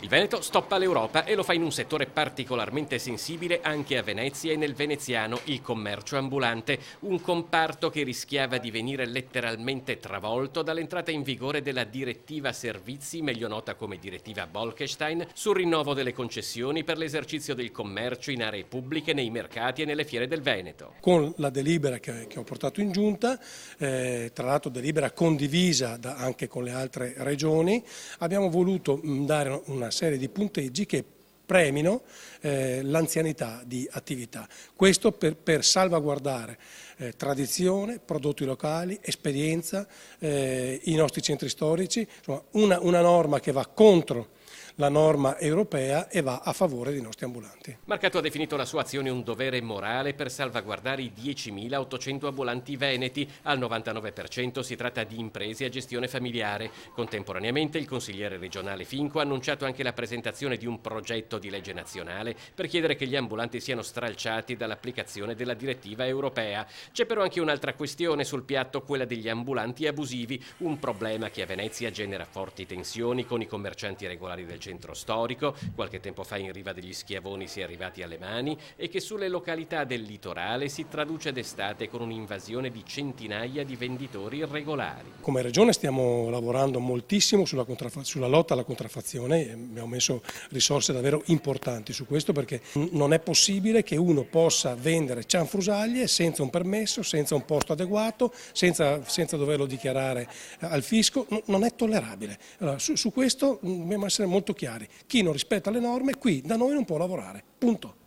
Il Veneto stoppa l'Europa e lo fa in un settore particolarmente sensibile anche a Venezia e nel veneziano, il commercio ambulante, un comparto che rischiava di venire letteralmente travolto dall'entrata in vigore della direttiva servizi, meglio nota come direttiva Bolkestein, sul rinnovo delle concessioni per l'esercizio del commercio in aree pubbliche, nei mercati e nelle fiere del Veneto. Con la delibera che ho portato in giunta, tra l'altro delibera condivisa anche con le altre regioni, abbiamo voluto dare una serie di punteggi che premino l'anzianità di attività. Questo per salvaguardare tradizione, prodotti locali, esperienza, i nostri centri storici, insomma, una norma che va contro la norma europea e va a favore dei nostri ambulanti. Marcato ha definito la sua azione un dovere morale per salvaguardare i 10.800 ambulanti veneti. Al 99% si tratta di imprese a gestione familiare. Contemporaneamente il consigliere regionale Finco ha annunciato anche la presentazione di un progetto di legge nazionale per chiedere che gli ambulanti siano stralciati dall'applicazione della direttiva europea. C'è però anche un'altra questione sul piatto, quella degli ambulanti abusivi, un problema che a Venezia genera forti tensioni con i commercianti regolari del centro storico. Qualche tempo fa in Riva degli Schiavoni si è arrivati alle mani e che sulle località del litorale si traduce d'estate con un'invasione di centinaia di venditori irregolari. Come Regione stiamo lavorando moltissimo sulla lotta alla contraffazione, abbiamo messo risorse davvero importanti su questo, perché non è possibile che uno possa vendere cianfrusaglie senza un permesso, senza un posto adeguato, senza doverlo dichiarare al fisco. Non è tollerabile. Allora, su questo dobbiamo essere molto chiari. Chi non rispetta le norme qui da noi non può lavorare. Punto.